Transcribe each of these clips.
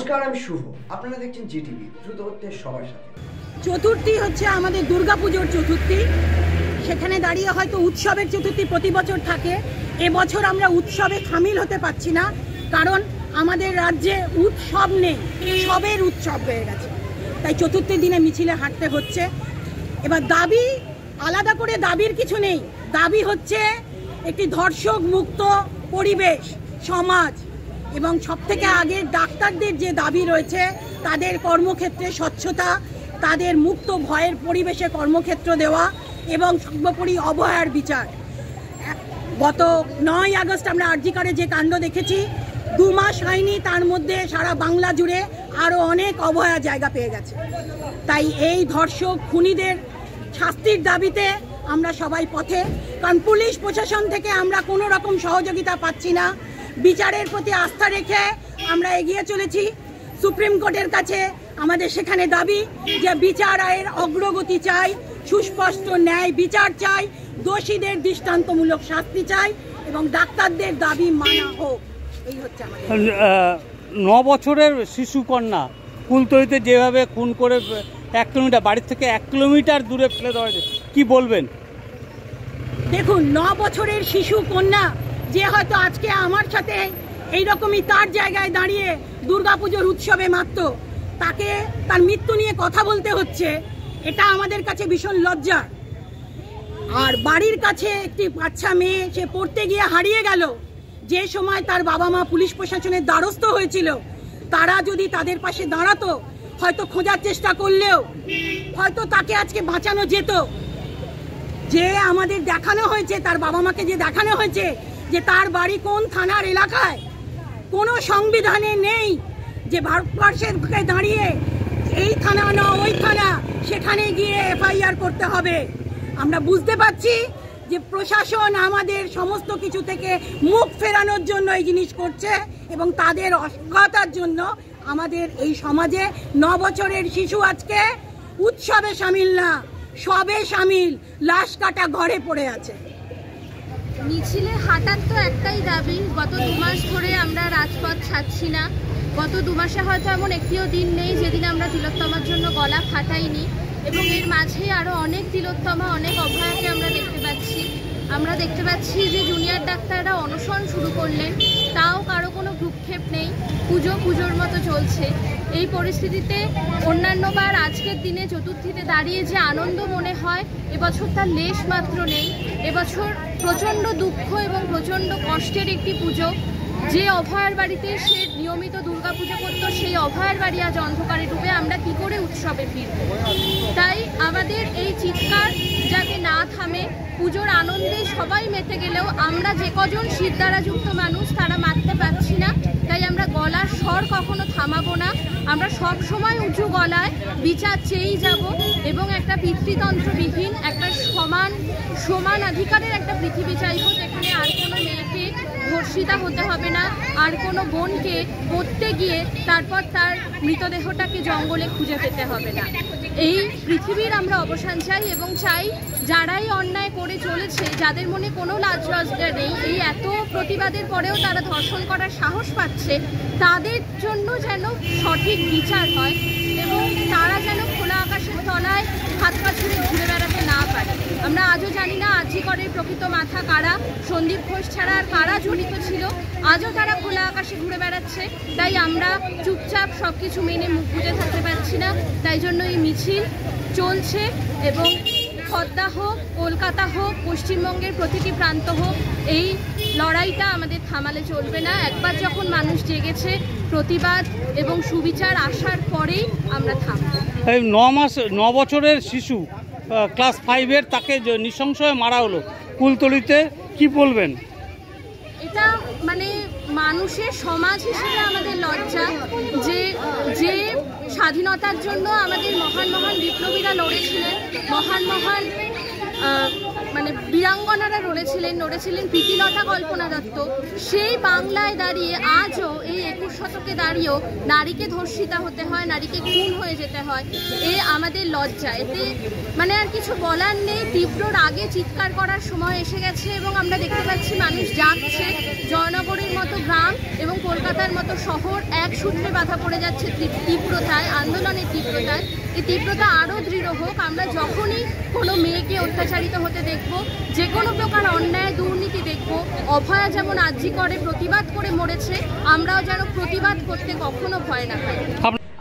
নমস্কার, আমি শুভ। আপনারা দেখছেন জিটিভি, দ্রুত হচ্ছে সবার সাথে। চতুর্থী হচ্ছে আমাদের দুর্গাপুজোর চতুর্থী। সেখানে দাঁড়িয়ে হয়তো উৎসবের চতুর্থী প্রতি বছর থাকে, এবছর আমরা উৎসবে সামিল হতে পারছি না, কারণ আমাদের রাজ্যে উৎসব নেই, সবের উৎসব হয়ে গেছে। তাই চতুর্থীর দিনে মিছিলে হাঁটতে হচ্ছে। এবার দাবি আলাদা করে দাবির কিছু নেই, দাবি হচ্ছে একটি ধর্ষক মুক্ত পরিবেশ সমাজ, এবং সবথেকে আগে ডাক্তারদের যে দাবি রয়েছে তাদের কর্মক্ষেত্রে স্বচ্ছতা, তাদের মুক্ত ভয়ের পরিবেশে কর্মক্ষেত্র দেওয়া এবং সর্বোপরি অবহেলার বিচার। গত 9 আগস্ট আমরা আরজিকরে যে কাণ্ড দেখেছি, 2 মাস হয়নি, তার মধ্যে সারা বাংলা জুড়ে আরও অনেক অবহেলা জায়গা পেয়ে গেছে। তাই এই ধর্ষক খুনিদের শাস্তির দাবিতে আমরা সবাই পথে, কারণ পুলিশ প্রশাসন থেকে আমরা কোনো রকম সহযোগিতা পাচ্ছি না। বিচারের প্রতি আস্থা রেখে আমরা এগিয়ে চলেছি সুপ্রিম কোর্টের কাছে। আমাদের সেখানে দাবি যে বিচার আয়ের অগ্রগতি চাই, সুস্পষ্ট ন্যায় বিচার চাই, দোষীদের দৃষ্টান্তমূলক শাস্তি চাই এবং ডাক্তারদের দাবি মানা হোক। এই হচ্ছে আমাদের। 9 বছরের শিশু কন্যা কুলতলিতে যেভাবে খুন করে 1 কিলোমিটার বাড়ির থেকে 1 কিলোমিটার দূরে ফেলে দেওয়া হয়েছে, কি বলবেন? দেখুন, 9 বছরের শিশু কন্যা যে হয়তো আজকে আমার সাথে এইরকমই তার জায়গায় দাঁড়িয়ে দুর্গাপুজোর উৎসবে মাত্র, তাকে তার মৃত্যু নিয়ে কথা বলতে হচ্ছে, এটা আমাদের কাছে ভীষণ লজ্জা। আর বাড়ির কাছে একটি বাচ্চা মেয়ে, সে পড়তে গিয়ে হারিয়ে গেল, যে সময় তার বাবা মা পুলিশ প্রশাসনের দ্বারস্থ হয়েছিল, তারা যদি তাদের পাশে দাঁড়াতো, হয়তো খোঁজার চেষ্টা করলেও হয়তো তাকে আজকে বাঁচানো যেত। যে আমাদের দেখানো হয়েছে, তার বাবা মাকে যে দেখানো হয়েছে যে তার বাড়ি কোন থানার এলাকায়, কোনো সংবিধানে নেই যে ভারতবর্ষের দাঁড়িয়ে এই থানা না ওই থানা, সেখানে গিয়ে এফআইআর করতে হবে। আমরা বুঝতে পারছি যে প্রশাসন আমাদের সমস্ত কিছু থেকে মুখ ফেরানোর জন্য এই জিনিস করছে এবং তাদের অসহায়তার জন্য আমাদের এই সমাজে 9 বছরের শিশু আজকে উৎসবে সামিল না, সবে সামিল, লাশ কাটা ঘরে পড়ে আছে। মিছিলে হাঁটার তো একটাই দাবি। গত 2 মাস ধরে আমরা রাজপথ ছাড়ছি না। গত 2 মাসে হয়তো এমন একটিও দিন নেই যেদিন আমরা তিলোত্তমার জন্য গলা ফাটাইনি, এবং এর মাঝেই আরও অনেক তিলোত্তমা, অনেক অভয়াকে আমরা দেখতে পাচ্ছি যে জুনিয়র ডাক্তাররা অনশন শুরু করলেন, তাও কারো কোনো ভ্রুক্ষেপ নেই, পুজোর মতো চলছে। এই পরিস্থিতিতে অন্যান্যবার আজকের দিনে চতুর্থীতে দাঁড়িয়ে যে আনন্দ মনে হয়, এবছর তার লেশ মাত্র নেই। এবছর প্রচণ্ড দুঃখ এবং প্রচণ্ড কষ্টের একটি পুজো। যে অভয়ার বাড়িতে সে নিয়মিত দুর্গাপুজো করতো, সেই অভয়ার বাড়ি আজ অন্ধকারে ডুবে, আমরা কি করে উৎসবে ফিরব? তাই আমাদের এই চিৎকার যাতে না থামে। পুজোর আনন্দে সবাই মেতে গেলেও আমরা যে কজন শিরদাঁড়াযুক্ত মানুষ, তারা মারতে পারছি না। তাই আমরা গলার স্বর কখনো থামাবো না। আমরা সব সময় উঁচু গলায় বিচার চেয়েই যাব এবং একটা পিতৃতন্ত্রবিহীন, একটা সমান অধিকারের একটা পৃথিবী চাইব, যেখানে আর কোনো মেয়েকে ধর্ষিতা হতে হবে না, আর কোনো বোনকে পড়তে গিয়ে তারপর তার মৃতদেহটাকে জঙ্গলে খুঁজে পেতে হবে না। এই পৃথিবীর আমরা অবসান চাই এবং চাই যারাই অন্যায় করে চলেছে, যাদের মনে কোনো লাজ লজ্জা নেই, এই এত প্রতিবাদের পরেও তারা ধর্ষণ করার সাহস পাচ্ছে, তাদের জন্য যেন সঠিক বিচার হয় এবং তারা যেন খোলা আকাশের তলায় হাত পা ছুঁড়ে ঘুরে বেড়াতে না পারে। আমরা আজও জানি না আরজিকরের প্রকৃত মাথা কারা, সন্দীপ ঘোষ ছাড়া আর কারা জড়িত ছিল। আজও তারা খোলা আকাশে ঘুরে বেড়াচ্ছে। তাই আমরা চুপচাপ সব কিছু মেনে মুখ বুজে থাকতে পারছি না। তাই জন্য এই মিছিল চলছে এবং খদ্দা হোক, কলকাতা হোক, পশ্চিমবঙ্গের প্রতিটি প্রান্ত হোক, এই লড়াইটা আমাদের থামালে চলবে না। একবার যখন মানুষ জেগেছে, প্রতিবাদ এবং সুবিচার আসার পরেই আমরা থামব। এই 9 বছরের শিশু ক্লাস 5-এর, তাকে নৃশংসভাবে মারা হলো কুলতলিতে, কি বলবেন? এটা মানে মানুষের সমাজ হিসেবে আমাদের লজ্জা যে স্বাধীনতার জন্য আমাদের মহান মহান বিপ্লবীরা লড়েছিলেন, মহান মহান মানে বীরাঙ্গনারা লড়েছিলেন প্রীতিলতা কল্পনা দত্ত, সেই বাংলায় দাঁড়িয়ে আজও এই 21 শতকে দাঁড়িয়েও নারীকে ধর্ষিতা হতে হয়, নারীকে খুন হয়ে যেতে হয়। এ আমাদের লজ্জা, এতে মানে আর কিছু বলার নেই। তীব্র রাগে চিৎকার করার সময় এসে গেছে এবং আমরা দেখতে পাচ্ছি মানুষ জাগছে। জয়নগরের মতো গ্রাম এবং কলকাতার মতো শহর এক সূত্রে বাধা পড়ে যাচ্ছে তীব্রতায়, আন্দোলনের তীব্রতায়। এই তীব্রতা আরও দৃঢ় হোক। আমরা যখনই কোনো মেয়েকে অত্যাচারিত হতে দেখব, যে কোনো প্রকার অন্যায় দুর্নীতি দেখব, অভয়া যেমন আর্জি করে প্রতিবাদ করে মরেছে, আমরাও যেন প্রতিবাদ করতে কখনো ভয় না পাই।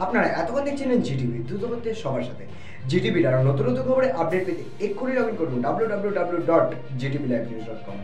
আপনারা এতক্ষণ দেখছিলেন জিটিভি, দ্রুত হচ্ছে সবার সাথে। জিটিভির আরও নতুন নতুন খবরে আপডেট পেতে এক্ষুনি লগ ইন করুন www.gtblivenews.com।